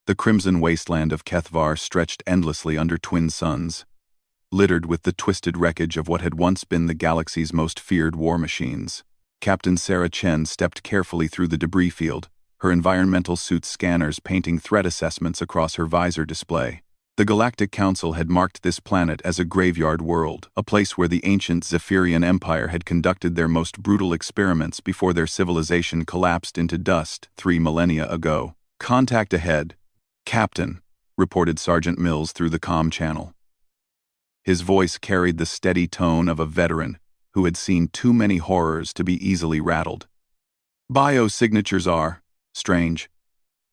The crimson wasteland of Kethvar stretched endlessly under twin suns, littered with the twisted wreckage of what had once been the galaxy's most feared war machines. Captain Sarah Chen stepped carefully through the debris field, her environmental suit scanners painting threat assessments across her visor display. The Galactic Council had marked this planet as a graveyard world, a place where the ancient Zephyrian Empire had conducted their most brutal experiments before their civilization collapsed into dust 3 millennia ago. "Contact ahead, Captain," reported Sergeant Mills through the comm channel. His voice carried the steady tone of a veteran who had seen too many horrors to be easily rattled. "Biosignatures are strange.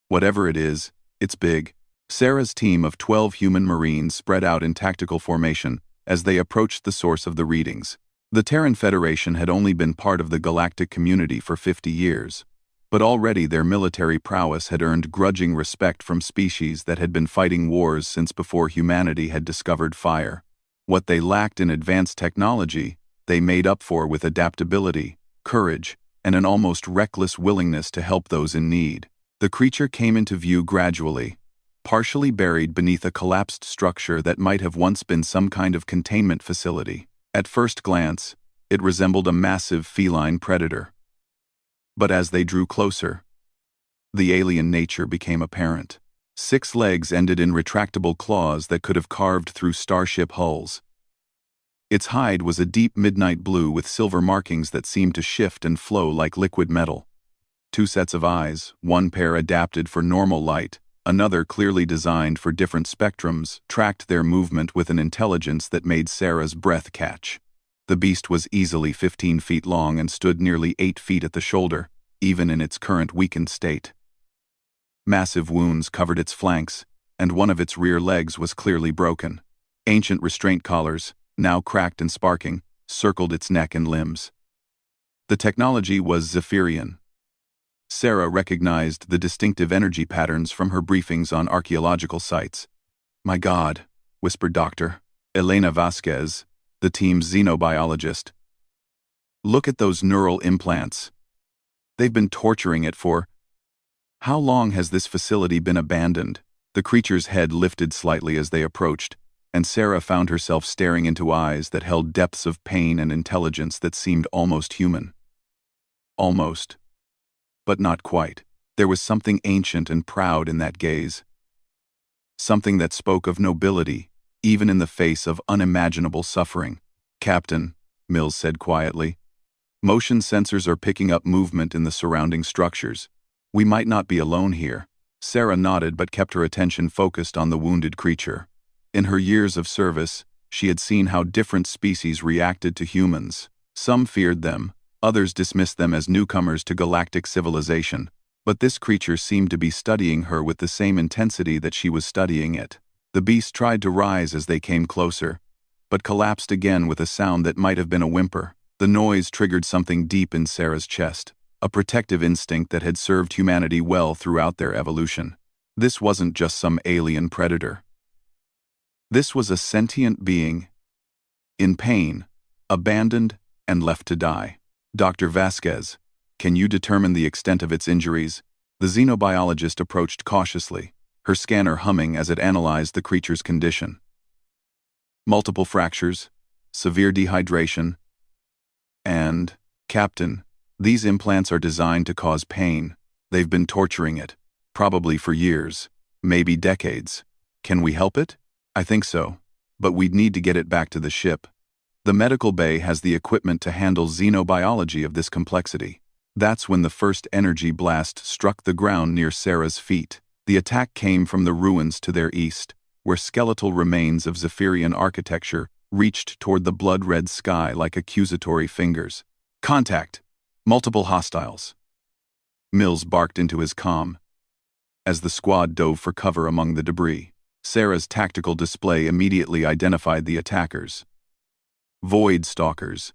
Whatever it is, it's big." Sarah's team of 12 human Marines spread out in tactical formation as they approached the source of the readings. The Terran Federation had only been part of the galactic community for 50 years, but already their military prowess had earned grudging respect from species that had been fighting wars since before humanity had discovered fire. What they lacked in advanced technology, they made up for with adaptability, courage, and an almost reckless willingness to help those in need. The creature came into view gradually, partially buried beneath a collapsed structure that might have once been some kind of containment facility. At first glance, it resembled a massive feline predator. But as they drew closer, the alien nature became apparent. 6 legs ended in retractable claws that could have carved through starship hulls. Its hide was a deep midnight blue with silver markings that seemed to shift and flow like liquid metal. 2 sets of eyes, one pair adapted for normal light, another clearly designed for different spectrums, tracked their movement with an intelligence that made Sarah's breath catch. The beast was easily 15 feet long and stood nearly 8 feet at the shoulder, even in its current weakened state. Massive wounds covered its flanks, and one of its rear legs was clearly broken. Ancient restraint collars, now cracked and sparking, circled its neck and limbs. The technology was Zephyrian. Sarah recognized the distinctive energy patterns from her briefings on archaeological sites. "My God," whispered Dr. Elena Vasquez, the team's xenobiologist. "Look at those neural implants. They've been torturing it for... How long has this facility been abandoned?" The creature's head lifted slightly as they approached, and Sarah found herself staring into eyes that held depths of pain and intelligence that seemed almost human. Almost. But not quite. There was something ancient and proud in that gaze. Something that spoke of nobility, even in the face of unimaginable suffering. "Captain," Mills said quietly, "motion sensors are picking up movement in the surrounding structures. We might not be alone here." Sarah nodded but kept her attention focused on the wounded creature. In her years of service, she had seen how different species reacted to humans. Some feared them, others dismissed them as newcomers to galactic civilization, but this creature seemed to be studying her with the same intensity that she was studying it. The beast tried to rise as they came closer, but collapsed again with a sound that might have been a whimper. The noise triggered something deep in Sarah's chest, a protective instinct that had served humanity well throughout their evolution. This wasn't just some alien predator. This was a sentient being, in pain, abandoned, and left to die. "Dr. Vasquez, can you determine the extent of its injuries?" The xenobiologist approached cautiously, her scanner humming as it analyzed the creature's condition. "Multiple fractures, severe dehydration, and, Captain, these implants are designed to cause pain. They've been torturing it, probably for years, maybe decades. Can we help it?" "I think so, but we'd need to get it back to the ship. The medical bay has the equipment to handle xenobiology of this complexity." That's when the first energy blast struck the ground near Sarah's feet. The attack came from the ruins to their east, where skeletal remains of Zephyrian architecture reached toward the blood-red sky like accusatory fingers. "Contact! Multiple hostiles!" Mills barked into his comm, as the squad dove for cover among the debris. Sarah's tactical display immediately identified the attackers. Void stalkers,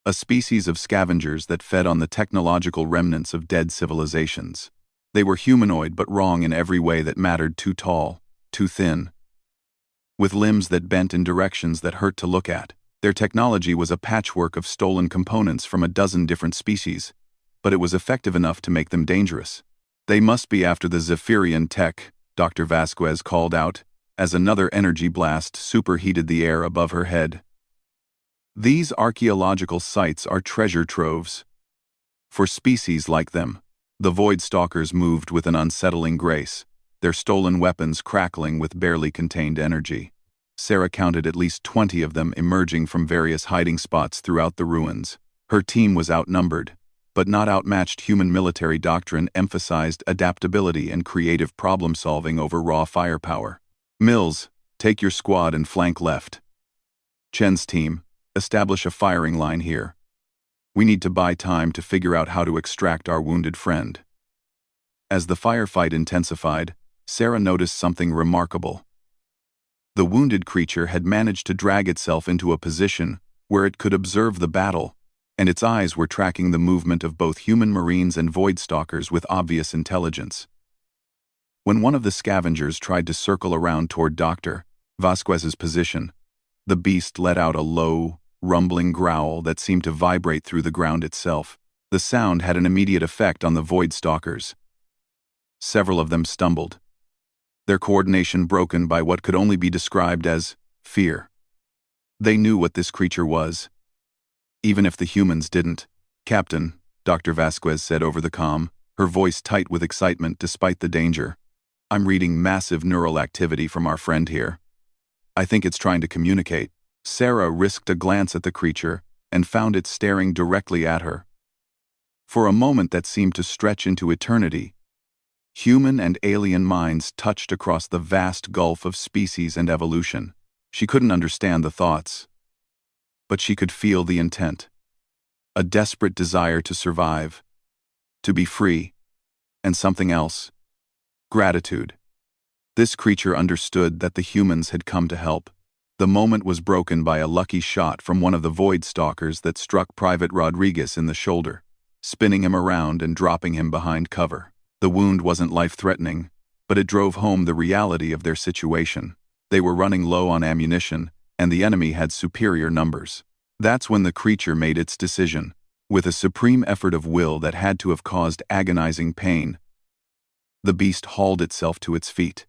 a species of scavengers that fed on the technological remnants of dead civilizations. They were humanoid but wrong in every way that mattered: too tall, too thin, with limbs that bent in directions that hurt to look at. Their technology was a patchwork of stolen components from a dozen different species, but it was effective enough to make them dangerous. "They must be after the Zephyrian tech," Dr. Vasquez called out, as another energy blast superheated the air above her head. These archaeological sites are treasure troves. For species like them, the Void Stalkers moved with an unsettling grace, their stolen weapons crackling with barely contained energy. Sarah counted at least 20 of them emerging from various hiding spots throughout the ruins. Her team was outnumbered, but not outmatched. Human military doctrine emphasized adaptability and creative problem-solving over raw firepower. Mills, take your squad and flank left. Chen's team, establish a firing line here. We need to buy time to figure out how to extract our wounded friend. As the firefight intensified, Sarah noticed something remarkable. The wounded creature had managed to drag itself into a position where it could observe the battle, and its eyes were tracking the movement of both human marines and Void Stalkers with obvious intelligence. When one of the scavengers tried to circle around toward Dr. Vasquez's position, the beast let out a low, rumbling growl that seemed to vibrate through the ground itself. The sound had an immediate effect on the Void Stalkers. Several of them stumbled, their coordination broken by what could only be described as fear. They knew what this creature was, even if the humans didn't. "Captain," Dr. Vasquez said over the comm, her voice tight with excitement despite the danger. "I'm reading massive neural activity from our friend here. I think it's trying to communicate." Sarah risked a glance at the creature and found it staring directly at her. For a moment that seemed to stretch into eternity, human and alien minds touched across the vast gulf of species and evolution. She couldn't understand the thoughts, but she could feel the intent. A desperate desire to survive, to be free, and something else: gratitude. This creature understood that the humans had come to help. The moment was broken by a lucky shot from one of the Void Stalkers that struck Private Rodriguez in the shoulder, spinning him around and dropping him behind cover. The wound wasn't life-threatening, but it drove home the reality of their situation. They were running low on ammunition, and the enemy had superior numbers. That's when the creature made its decision. With a supreme effort of will that had to have caused agonizing pain, the beast hauled itself to its feet.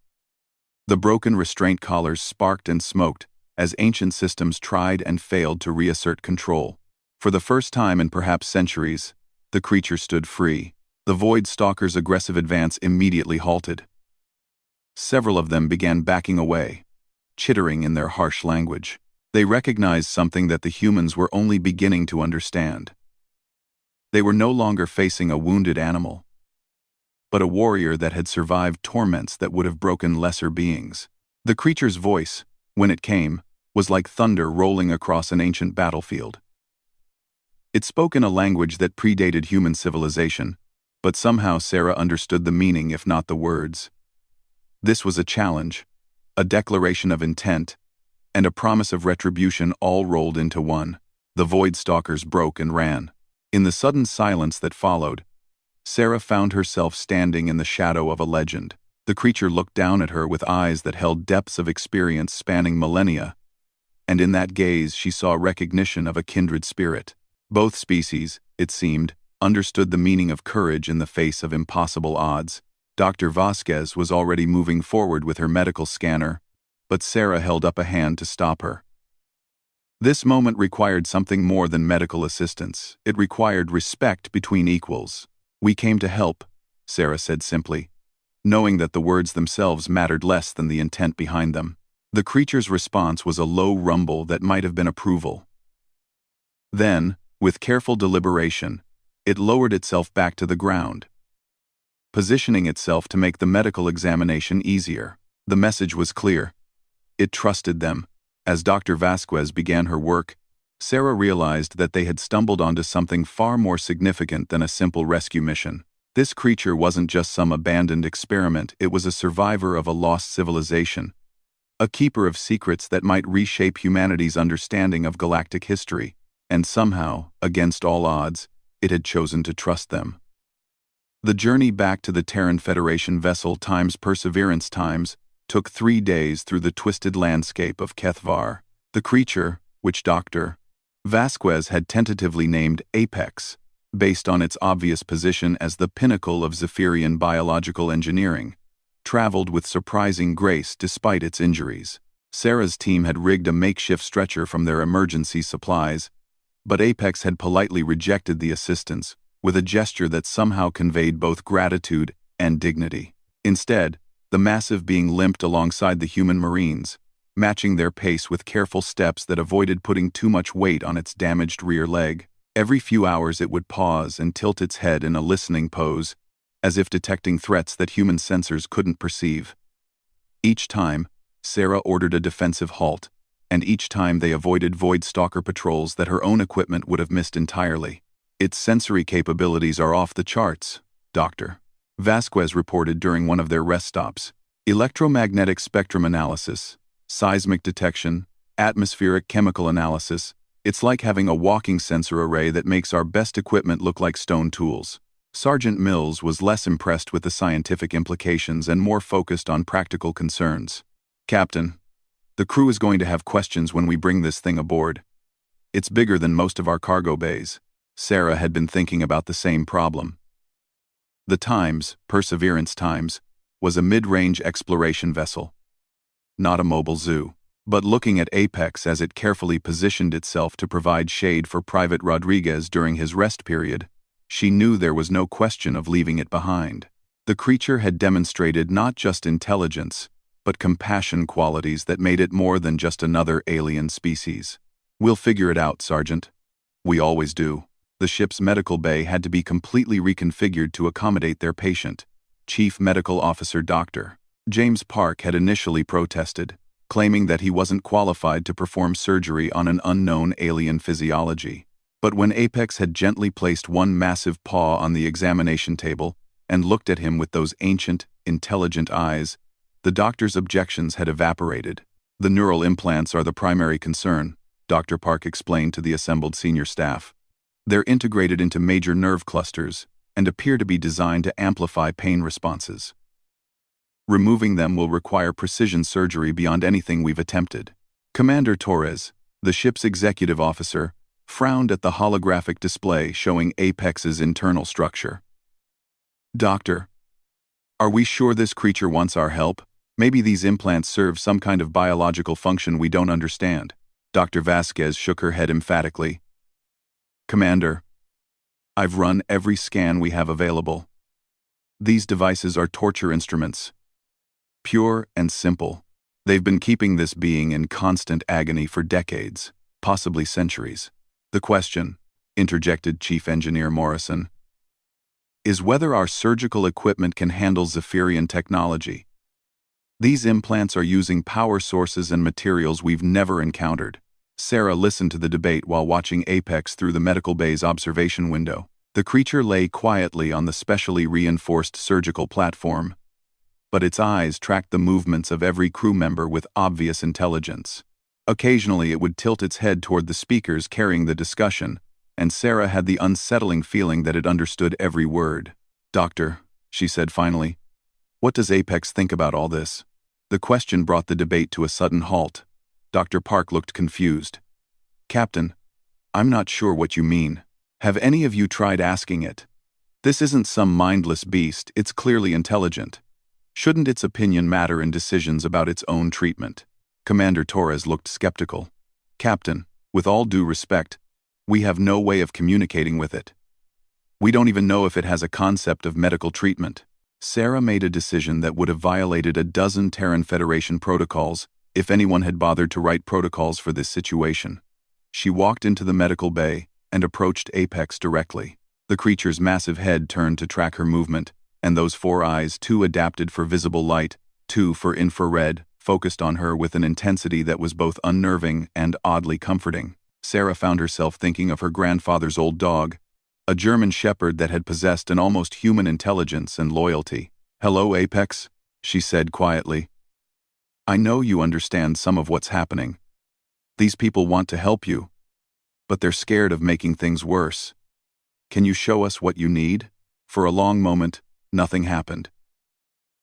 The broken restraint collars sparked and smoked as ancient systems tried and failed to reassert control. For the first time in perhaps centuries, the creature stood free. The Void Stalkers' aggressive advance immediately halted. Several of them began backing away, chittering in their harsh language. They recognized something that the humans were only beginning to understand. They were no longer facing a wounded animal, but a warrior that had survived torments that would have broken lesser beings. The creature's voice, when it came, was like thunder rolling across an ancient battlefield. It spoke in a language that predated human civilization, but somehow Sarah understood the meaning if not the words. This was a challenge, a declaration of intent, and a promise of retribution all rolled into one. The Void Stalkers broke and ran. In the sudden silence that followed, Sarah found herself standing in the shadow of a legend. The creature looked down at her with eyes that held depths of experience spanning millennia, and in that gaze she saw recognition of a kindred spirit. Both species, it seemed, understood the meaning of courage in the face of impossible odds. Dr. Vasquez was already moving forward with her medical scanner, but Sarah held up a hand to stop her. This moment required something more than medical assistance. It required respect between equals. "We came to help," Sarah said simply, knowing that the words themselves mattered less than the intent behind them. The creature's response was a low rumble that might have been approval. Then, with careful deliberation, it lowered itself back to the ground, positioning itself to make the medical examination easier. The message was clear. It trusted them. As Dr. Vasquez began her work, Sarah realized that they had stumbled onto something far more significant than a simple rescue mission. This creature wasn't just some abandoned experiment, it was a survivor of a lost civilization, a keeper of secrets that might reshape humanity's understanding of galactic history, and somehow, against all odds, it had chosen to trust them. The journey back to the Terran Federation vessel times Perseverance times took 3 days through the twisted landscape of Kethvar. The creature, which Dr. Vasquez had tentatively named Apex, based on its obvious position as the pinnacle of Zephyrian biological engineering, traveled with surprising grace despite its injuries. Sarah's team had rigged a makeshift stretcher from their emergency supplies, but Apex had politely rejected the assistance, with a gesture that somehow conveyed both gratitude and dignity. Instead, the massive being limped alongside the human Marines, matching their pace with careful steps that avoided putting too much weight on its damaged rear leg. Every few hours it would pause and tilt its head in a listening pose, as if detecting threats that human sensors couldn't perceive. Each time, Sarah ordered a defensive halt, and each time they avoided Void Stalker patrols that her own equipment would have missed entirely. Its sensory capabilities are off the charts, Dr. Vasquez reported during one of their rest stops. Electromagnetic spectrum analysis, seismic detection, atmospheric chemical analysis. It's like having a walking sensor array that makes our best equipment look like stone tools. Sergeant Mills was less impressed with the scientific implications and more focused on practical concerns. Captain, the crew is going to have questions when we bring this thing aboard. It's bigger than most of our cargo bays. Sarah had been thinking about the same problem. The Times, Perseverance Times, was a mid-range exploration vessel. Not a mobile zoo. But looking at Apex as it carefully positioned itself to provide shade for Private Rodriguez during his rest period, she knew there was no question of leaving it behind. The creature had demonstrated not just intelligence, but compassion qualities that made it more than just another alien species. We'll figure it out, Sergeant. We always do. The ship's medical bay had to be completely reconfigured to accommodate their patient. Chief Medical Officer Dr. James Park had initially protested, claiming that he wasn't qualified to perform surgery on an unknown alien physiology. But when Apex had gently placed one massive paw on the examination table and looked at him with those ancient, intelligent eyes, the doctor's objections had evaporated. The neural implants are the primary concern, Dr. Park explained to the assembled senior staff. They're integrated into major nerve clusters and appear to be designed to amplify pain responses. Removing them will require precision surgery beyond anything we've attempted. Commander Torres, the ship's executive officer, frowned at the holographic display showing Apex's internal structure. Doctor, are we sure this creature wants our help? Maybe these implants serve some kind of biological function we don't understand. Dr. Vasquez shook her head emphatically. Commander, I've run every scan we have available. These devices are torture instruments. Pure and simple. They've been keeping this being in constant agony for decades, possibly centuries. The question, interjected Chief Engineer Morrison, is whether our surgical equipment can handle Zephyrian technology. These implants are using power sources and materials we've never encountered. Sarah listened to the debate while watching Apex through the medical bay's observation window. The creature lay quietly on the specially reinforced surgical platform, but its eyes tracked the movements of every crew member with obvious intelligence. Occasionally it would tilt its head toward the speakers carrying the discussion, and Sarah had the unsettling feeling that it understood every word. Doctor, she said finally, what does Apex think about all this? The question brought the debate to a sudden halt. Dr. Park looked confused. Captain, I'm not sure what you mean. Have any of you tried asking it? This isn't some mindless beast, it's clearly intelligent. Shouldn't its opinion matter in decisions about its own treatment? Commander Torres looked skeptical. Captain, with all due respect, we have no way of communicating with it. We don't even know if it has a concept of medical treatment. Sarah made a decision that would have violated a dozen Terran Federation protocols if anyone had bothered to write protocols for this situation. She walked into the medical bay and approached Apex directly. The creature's massive head turned to track her movement, and those four eyes, two adapted for visible light, two for infrared, focused on her with an intensity that was both unnerving and oddly comforting. Sarah found herself thinking of her grandfather's old dog, a German shepherd that had possessed an almost human intelligence and loyalty. Hello, Apex, she said quietly. I know you understand some of what's happening. These people want to help you, but they're scared of making things worse. Can you show us what you need? For a long moment, nothing happened.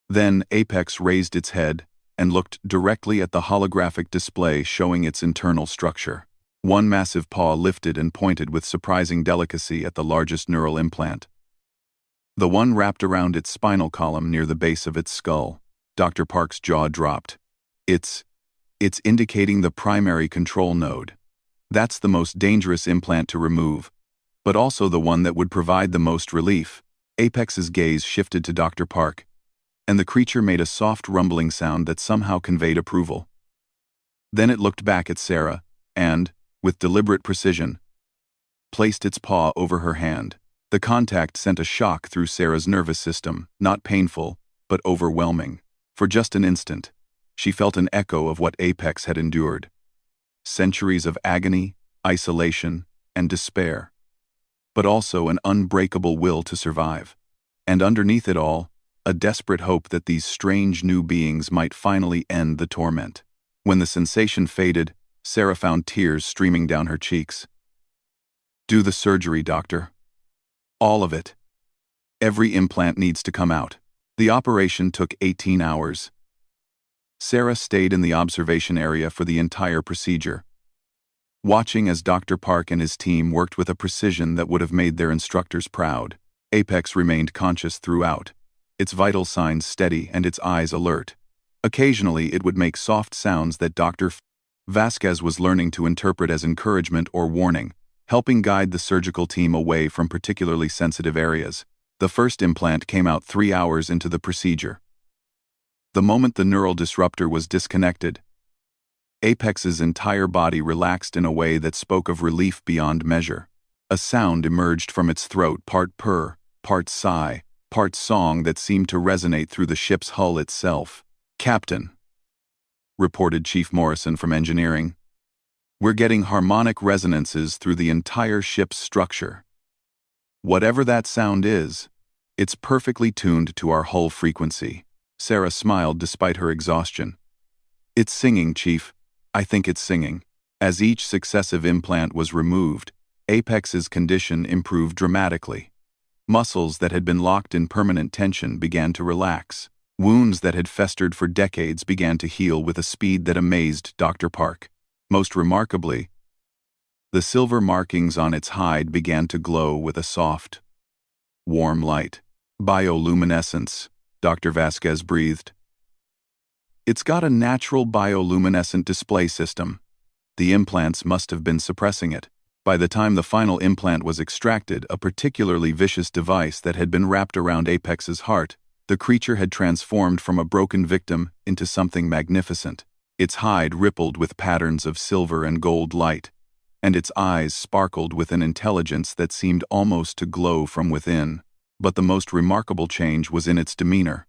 Then Apex raised its head and looked directly at the holographic display showing its internal structure. One massive paw lifted and pointed with surprising delicacy at the largest neural implant. The one wrapped around its spinal column near the base of its skull. Dr. Park's jaw dropped. It's indicating the primary control node. That's the most dangerous implant to remove, but also the one that would provide the most relief. Apex's gaze shifted to Dr. Park, and the creature made a soft rumbling sound that somehow conveyed approval. Then it looked back at Sarah, and, with deliberate precision, placed its paw over her hand. The contact sent a shock through Sarah's nervous system, not painful, but overwhelming. For just an instant, she felt an echo of what Apex had endured. Centuries of agony, isolation, and despair. But also an unbreakable will to survive. And underneath it all, a desperate hope that these strange new beings might finally end the torment. When the sensation faded, Sarah found tears streaming down her cheeks. "Do the surgery, doctor. All of it. Every implant needs to come out." The operation took 18 hours. Sarah stayed in the observation area for the entire procedure, watching as Dr. Park and his team worked with a precision that would have made their instructors proud. Apex remained conscious throughout, its vital signs steady and its eyes alert. Occasionally it would make soft sounds that Dr. Vasquez was learning to interpret as encouragement or warning, helping guide the surgical team away from particularly sensitive areas. The first implant came out 3 hours into the procedure. The moment the neural disruptor was disconnected, Apex's entire body relaxed in a way that spoke of relief beyond measure. A sound emerged from its throat, part purr, part sigh, part song that seemed to resonate through the ship's hull itself. "Captain," reported Chief Morrison from engineering, "we're getting harmonic resonances through the entire ship's structure. Whatever that sound is, it's perfectly tuned to our hull frequency." Sarah smiled despite her exhaustion. "It's singing, Chief. I think it's singing." As each successive implant was removed, Apex's condition improved dramatically. Muscles that had been locked in permanent tension began to relax. Wounds that had festered for decades began to heal with a speed that amazed Dr. Park. Most remarkably, the silver markings on its hide began to glow with a soft, warm light. "Bioluminescence," Dr. Vasquez breathed. "It's got a natural bioluminescent display system. The implants must have been suppressing it." By the time the final implant was extracted, a particularly vicious device that had been wrapped around Apex's heart, the creature had transformed from a broken victim into something magnificent. Its hide rippled with patterns of silver and gold light, and its eyes sparkled with an intelligence that seemed almost to glow from within. But the most remarkable change was in its demeanor.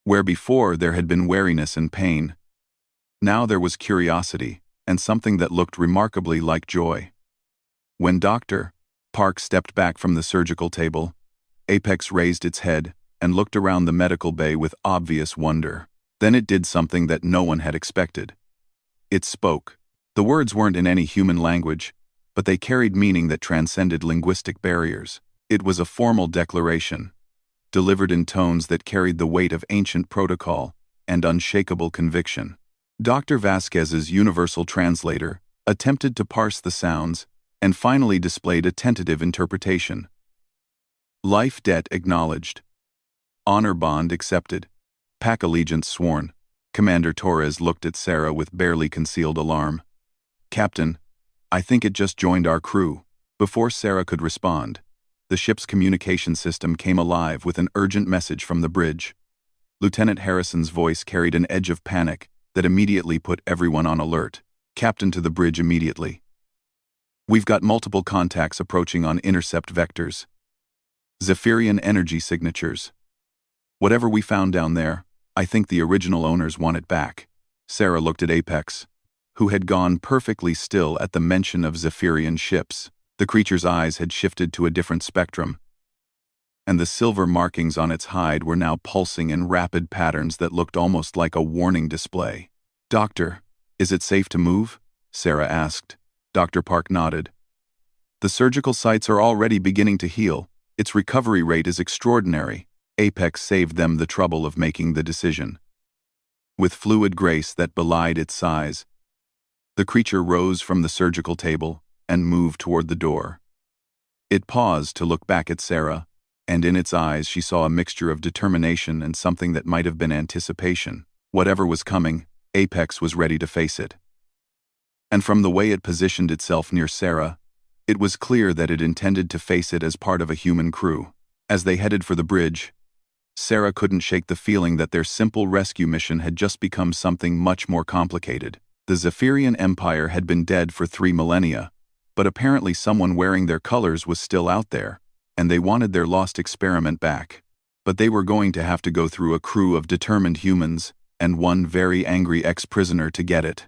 Where before there had been wariness and pain, now there was curiosity, and something that looked remarkably like joy. When Dr. Park stepped back from the surgical table, Apex raised its head and looked around the medical bay with obvious wonder. Then it did something that no one had expected. It spoke. The words weren't in any human language, but they carried meaning that transcended linguistic barriers. It was a formal declaration, delivered in tones that carried the weight of ancient protocol and unshakable conviction. Dr. Vasquez's universal translator attempted to parse the sounds and finally displayed a tentative interpretation. "Life debt acknowledged. Honor bond accepted. Pack allegiance sworn." Commander Torres looked at Sarah with barely concealed alarm. "Captain, I think it just joined our crew." Before Sarah could respond, the ship's communication system came alive with an urgent message from the bridge. Lieutenant Harrison's voice carried an edge of panic that immediately put everyone on alert. "Captain, to the bridge immediately. We've got multiple contacts approaching on intercept vectors. Zephyrian energy signatures. Whatever we found down there, I think the original owners want it back." Sarah looked at Apex, who had gone perfectly still at the mention of Zephyrian ships. The creature's eyes had shifted to a different spectrum, and the silver markings on its hide were now pulsing in rapid patterns that looked almost like a warning display. "Doctor, is it safe to move?" Sarah asked. Dr. Park nodded. "The surgical sites are already beginning to heal. Its recovery rate is extraordinary." Apex saved them the trouble of making the decision. With fluid grace that belied its size, the creature rose from the surgical table and moved toward the door. It paused to look back at Sarah, and in its eyes she saw a mixture of determination and something that might have been anticipation. Whatever was coming, Apex was ready to face it. And from the way it positioned itself near Sarah, it was clear that it intended to face it as part of a human crew. As they headed for the bridge, Sarah couldn't shake the feeling that their simple rescue mission had just become something much more complicated. The Zephyrian Empire had been dead for 3 millennia, but apparently someone wearing their colors was still out there, and they wanted their lost experiment back. But they were going to have to go through a crew of determined humans and one very angry ex-prisoner to get it.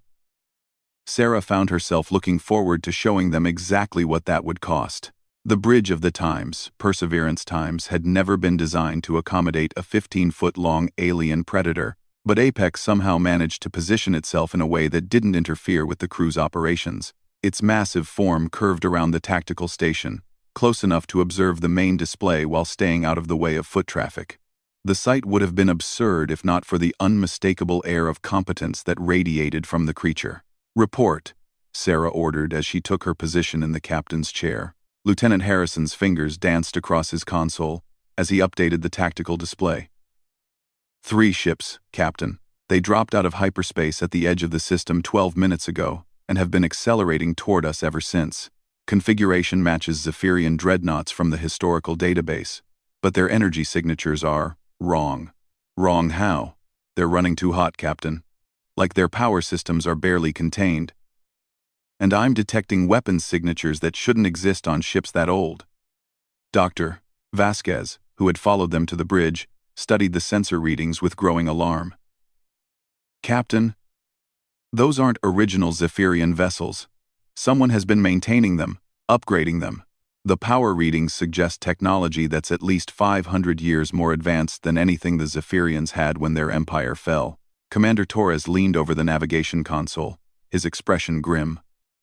Sarah found herself looking forward to showing them exactly what that would cost. The Bridge of the Times, Perseverance Times, had never been designed to accommodate a 15-foot-long alien predator, but Apex somehow managed to position itself in a way that didn't interfere with the crew's operations. Its massive form curved around the tactical station, close enough to observe the main display while staying out of the way of foot traffic. The sight would have been absurd if not for the unmistakable air of competence that radiated from the creature. "Report," Sarah ordered as she took her position in the captain's chair. Lieutenant Harrison's fingers danced across his console as he updated the tactical display. 3 ships, Captain. They dropped out of hyperspace at the edge of the system 12 minutes ago and have been accelerating toward us ever since. Configuration matches Zephyrian dreadnoughts from the historical database, but their energy signatures are wrong. Wrong how? They're running too hot, Captain. Like their power systems are barely contained. And I'm detecting weapons signatures that shouldn't exist on ships that old. Dr. Vasquez, who had followed them to the bridge, studied the sensor readings with growing alarm. "Captain, those aren't original Zephyrian vessels. Someone has been maintaining them, upgrading them. The power readings suggest technology that's at least 500 years more advanced than anything the Zephyrians had when their empire fell." Commander Torres leaned over the navigation console, his expression grim.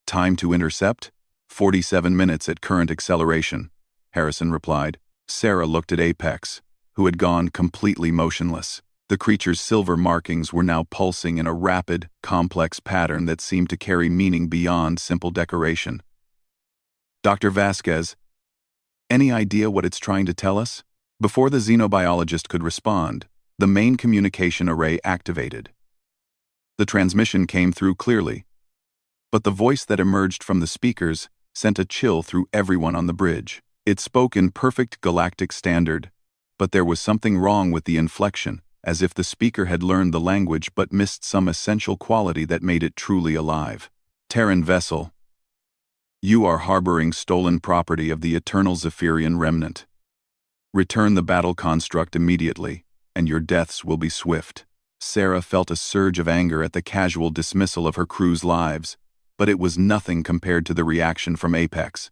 "Time to intercept? 47 minutes at current acceleration," Harrison replied. Sarah looked at Apex, who had gone completely motionless. The creature's silver markings were now pulsing in a rapid, complex pattern that seemed to carry meaning beyond simple decoration. "Dr. Vasquez, any idea what it's trying to tell us?" Before the xenobiologist could respond, the main communication array activated. The transmission came through clearly, but the voice that emerged from the speakers sent a chill through everyone on the bridge. It spoke in perfect galactic standard, but there was something wrong with the inflection, as if the speaker had learned the language but missed some essential quality that made it truly alive. "Terran vessel, you are harboring stolen property of the eternal Zephyrian remnant. Return the battle construct immediately, and your deaths will be swift." Sarah felt a surge of anger at the casual dismissal of her crew's lives, but it was nothing compared to the reaction from Apex.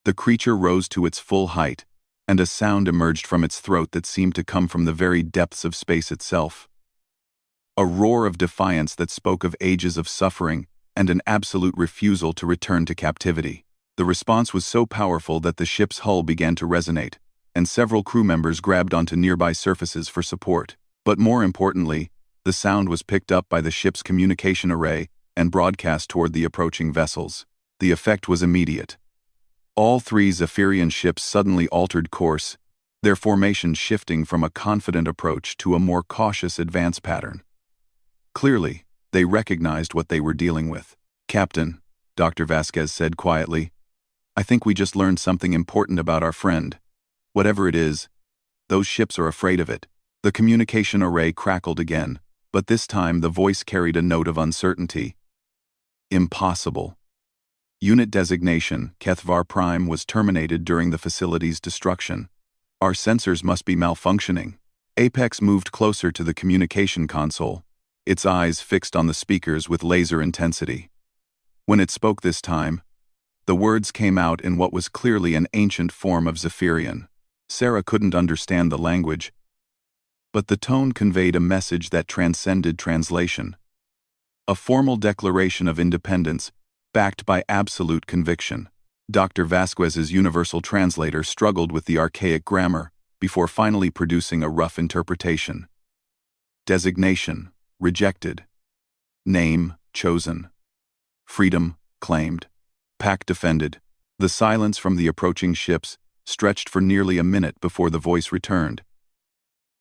The creature rose to its full height, and a sound emerged from its throat that seemed to come from the very depths of space itself. A roar of defiance that spoke of ages of suffering and an absolute refusal to return to captivity. The response was so powerful that the ship's hull began to resonate, and several crew members grabbed onto nearby surfaces for support. But more importantly, the sound was picked up by the ship's communication array and broadcast toward the approaching vessels. The effect was immediate. All 3 Zephyrian ships suddenly altered course, their formation shifting from a confident approach to a more cautious advance pattern. Clearly, they recognized what they were dealing with. "Captain," Dr. Vasquez said quietly, "I think we just learned something important about our friend. Whatever it is, those ships are afraid of it." The communication array crackled again, but this time the voice carried a note of uncertainty. "Impossible. Unit designation, Kethvar Prime, was terminated during the facility's destruction. Our sensors must be malfunctioning." Apex moved closer to the communication console, its eyes fixed on the speakers with laser intensity. When it spoke this time, the words came out in what was clearly an ancient form of Zephyrian. Sarah couldn't understand the language, but the tone conveyed a message that transcended translation. A formal declaration of independence, backed by absolute conviction. Dr. Vasquez's universal translator struggled with the archaic grammar before finally producing a rough interpretation. Designation, rejected. Name, chosen. Freedom, claimed. Pact defended. The silence from the approaching ships stretched for nearly a minute before the voice returned,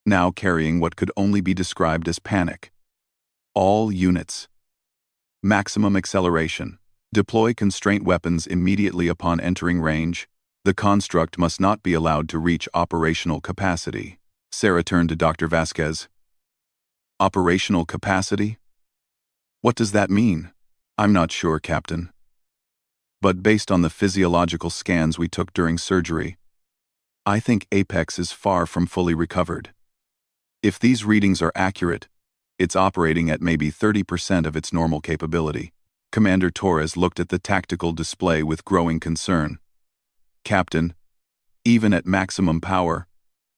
now carrying what could only be described as panic. All units. Maximum acceleration. Deploy constraint weapons immediately upon entering range. The construct must not be allowed to reach operational capacity. Sarah turned to Dr. Vasquez. Operational capacity? What does that mean? I'm not sure, Captain. But based on the physiological scans we took during surgery, I think Apex is far from fully recovered. If these readings are accurate, it's operating at maybe 30% of its normal capability. Commander Torres looked at the tactical display with growing concern. Captain, even at maximum power,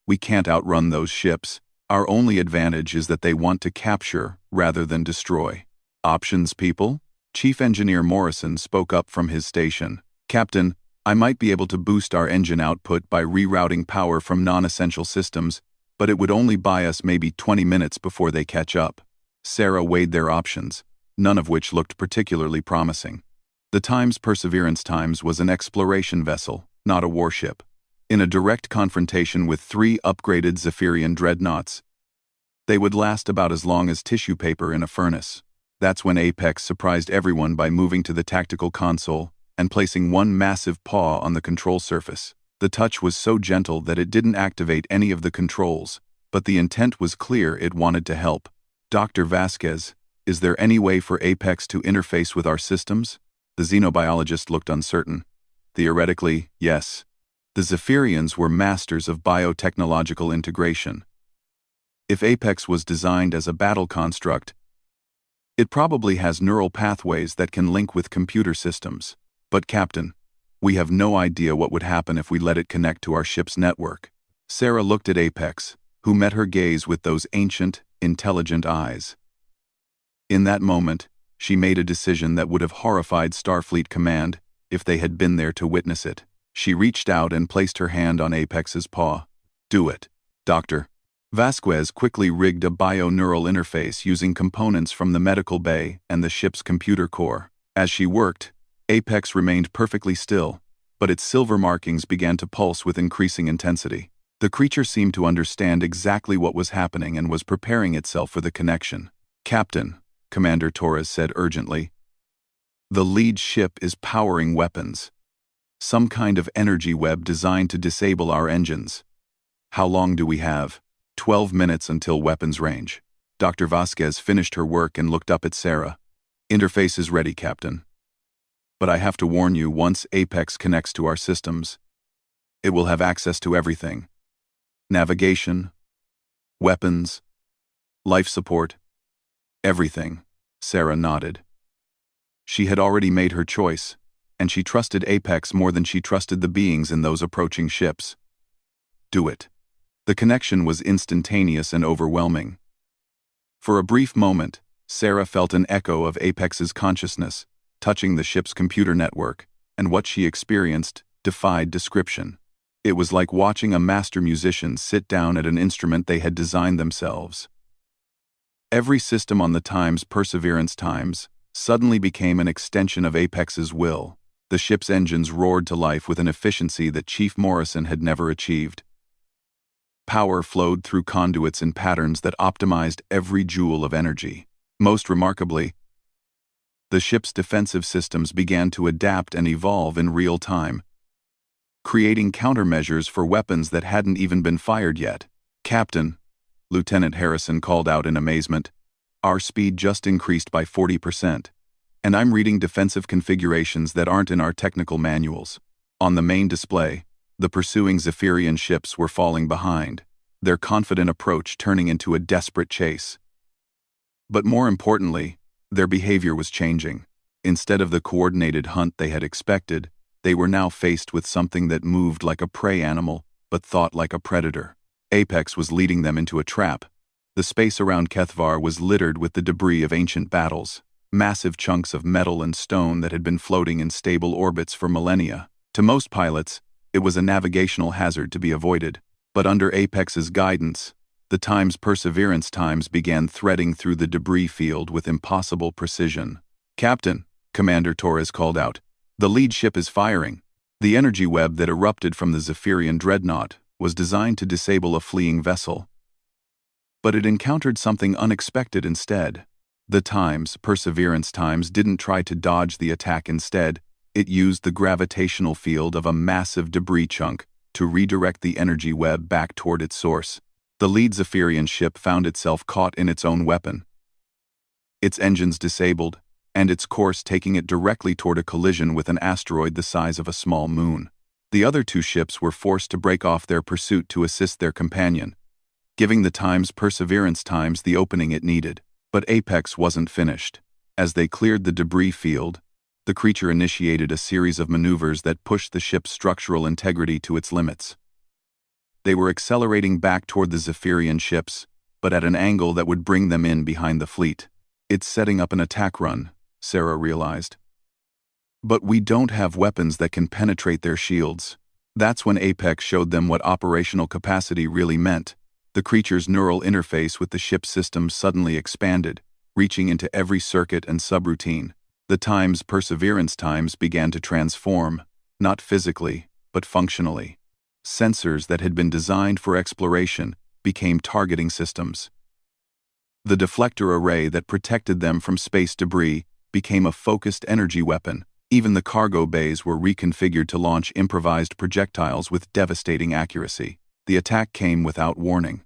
we can't outrun those ships. Our only advantage is that they want to capture rather than destroy. Options, people? Chief Engineer Morrison spoke up from his station. Captain, I might be able to boost our engine output by rerouting power from non-essential systems, but it would only buy us maybe 20 minutes before they catch up. Sarah weighed their options, none of which looked particularly promising. The Times Perseverance Times was an exploration vessel, not a warship. In a direct confrontation with 3 upgraded Zephyrian dreadnoughts, they would last about as long as tissue paper in a furnace. That's when Apex surprised everyone by moving to the tactical console and placing one massive paw on the control surface. The touch was so gentle that it didn't activate any of the controls, but the intent was clear. It wanted to help. Dr. Vasquez, is there any way for Apex to interface with our systems? The xenobiologist looked uncertain. Theoretically, yes. The Zephyrians were masters of biotechnological integration. If Apex was designed as a battle construct, it probably has neural pathways that can link with computer systems. But Captain, we have no idea what would happen if we let it connect to our ship's network. Sarah looked at Apex, who met her gaze with those ancient, intelligent eyes. In that moment, she made a decision that would have horrified Starfleet Command if they had been there to witness it. She reached out and placed her hand on Apex's paw. Do it, Doctor. Vasquez quickly rigged a bio-neural interface using components from the medical bay and the ship's computer core. As she worked, Apex remained perfectly still, but its silver markings began to pulse with increasing intensity. The creature seemed to understand exactly what was happening and was preparing itself for the connection. Captain, Commander Torres said urgently, the lead ship is powering weapons. Some kind of energy web designed to disable our engines. How long do we have? 12 minutes until weapons range. Dr. Vasquez finished her work and looked up at Sarah. Interface is ready, Captain. But I have to warn you, once Apex connects to our systems, it will have access to everything. Navigation, weapons, life support, everything. Sarah nodded. She had already made her choice, and she trusted Apex more than she trusted the beings in those approaching ships. Do it. The connection was instantaneous and overwhelming. For a brief moment, Sarah felt an echo of Apex's consciousness, touching the ship's computer network, and what she experienced defied description. It was like watching a master musician sit down at an instrument they had designed themselves. Every system on the Times Perseverance Times suddenly became an extension of Apex's will. The ship's engines roared to life with an efficiency that Chief Morrison had never achieved. Power flowed through conduits in patterns that optimized every joule of energy. Most remarkably, the ship's defensive systems began to adapt and evolve in real time, creating countermeasures for weapons that hadn't even been fired yet. Captain, Lieutenant Harrison called out in amazement, our speed just increased by 40%, and I'm reading defensive configurations that aren't in our technical manuals. On the main display, the pursuing Zephyrian ships were falling behind, their confident approach turning into a desperate chase. But more importantly, their behavior was changing. Instead of the coordinated hunt they had expected, they were now faced with something that moved like a prey animal, but thought like a predator. Apex was leading them into a trap. The space around Kethvar was littered with the debris of ancient battles, massive chunks of metal and stone that had been floating in stable orbits for millennia. To most pilots, it was a navigational hazard to be avoided, but under Apex's guidance, the Times Perseverance Times began threading through the debris field with impossible precision. Captain, Commander Torres called out, the lead ship is firing. The energy web that erupted from the Zephyrian dreadnought was designed to disable a fleeing vessel. But it encountered something unexpected instead. The Perseverance didn't try to dodge the attack. Instead, it used the gravitational field of a massive debris chunk to redirect the energy web back toward its source. The lead Zephyrian ship found itself caught in its own weapon. Its engines disabled, and its course taking it directly toward a collision with an asteroid the size of a small moon. The other two ships were forced to break off their pursuit to assist their companion, giving the Perseverance the opening it needed. But Apex wasn't finished. As they cleared the debris field, the creature initiated a series of maneuvers that pushed the ship's structural integrity to its limits. They were accelerating back toward the Zephyrian ships, but at an angle that would bring them in behind the fleet. It's setting up an attack run, Sarah realized. But we don't have weapons that can penetrate their shields. That's when Apex showed them what operational capacity really meant. The creature's neural interface with the ship's system suddenly expanded, reaching into every circuit and subroutine. The Perseverance began to transform, not physically, but functionally. Sensors that had been designed for exploration became targeting systems. The deflector array that protected them from space debris became a focused energy weapon. Even the cargo bays were reconfigured to launch improvised projectiles with devastating accuracy. The attack came without warning.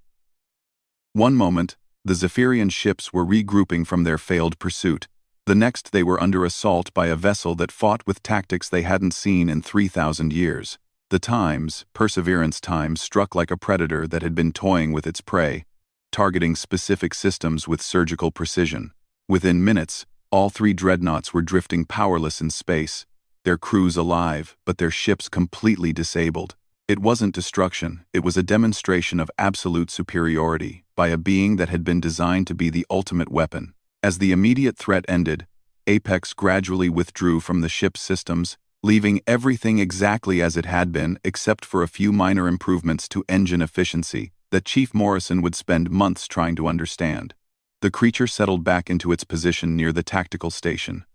One moment, the Zephyrian ships were regrouping from their failed pursuit. The next, they were under assault by a vessel that fought with tactics they hadn't seen in 3,000 years. The Perseverance struck like a predator that had been toying with its prey, targeting specific systems with surgical precision. Within minutes, all three dreadnoughts were drifting powerless in space, their crews alive, but their ships completely disabled. It wasn't destruction, it was a demonstration of absolute superiority by a being that had been designed to be the ultimate weapon. As the immediate threat ended, Apex gradually withdrew from the ship's systems, leaving everything exactly as it had been except for a few minor improvements to engine efficiency that Chief Morrison would spend months trying to understand. The creature settled back into its position near the tactical station,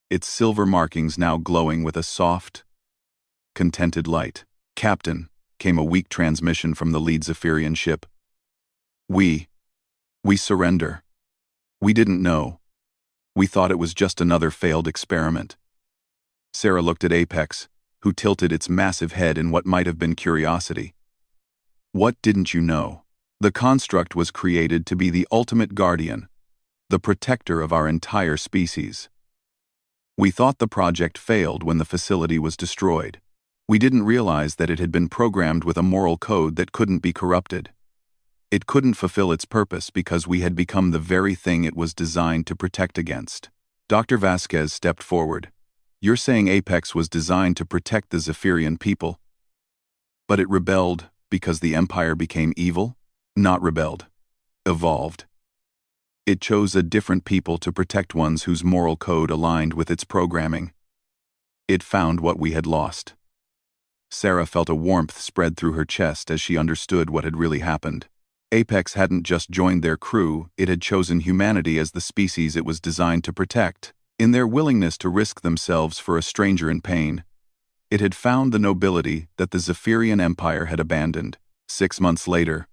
its silver markings now glowing with a soft, contented light. "Captain," came a weak transmission from the lead Zephyrian ship. We surrender. We didn't know. We thought it was just another failed experiment." Sarah looked at Apex, who tilted its massive head in what might have been curiosity. "What didn't you know? The construct was created to be the ultimate guardian, the protector of our entire species. We thought the project failed when the facility was destroyed. We didn't realize that it had been programmed with a moral code that couldn't be corrupted. It couldn't fulfill its purpose because we had become the very thing it was designed to protect against." Dr. Vasquez stepped forward. "You're saying Apex was designed to protect the Zephyrian people? But it rebelled because the Empire became evil?" "Not rebelled. Evolved. It chose a different people to protect, ones whose moral code aligned with its programming. It found what we had lost." Sarah felt a warmth spread through her chest as she understood what had really happened. Apex hadn't just joined their crew, it had chosen humanity as the species it was designed to protect. In their willingness to risk themselves for a stranger in pain, it had found the nobility that the Zephyrian Empire had abandoned. 6 months later,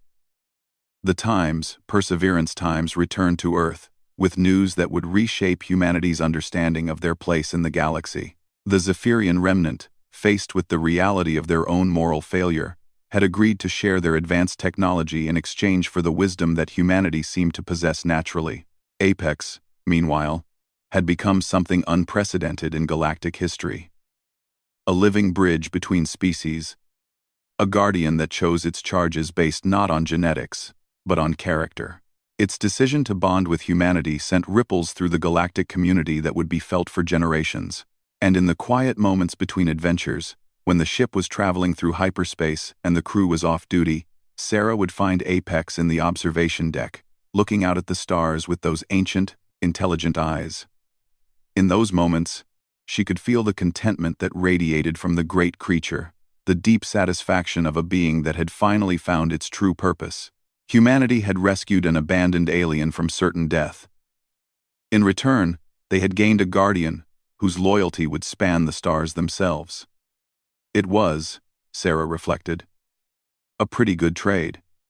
the Perseverance returned to Earth, with news that would reshape humanity's understanding of their place in the galaxy. The Zephyrian remnant, faced with the reality of their own moral failure, had agreed to share their advanced technology in exchange for the wisdom that humanity seemed to possess naturally. Apex, meanwhile, had become something unprecedented in galactic history. A living bridge between species, a guardian that chose its charges based not on genetics, but on character. Its decision to bond with humanity sent ripples through the galactic community that would be felt for generations. And in the quiet moments between adventures, when the ship was traveling through hyperspace and the crew was off duty, Sarah would find Apex in the observation deck, looking out at the stars with those ancient, intelligent eyes. In those moments, she could feel the contentment that radiated from the great creature, the deep satisfaction of a being that had finally found its true purpose. Humanity had rescued an abandoned alien from certain death. In return, they had gained a guardian whose loyalty would span the stars themselves. It was, Sarah reflected, a pretty good trade.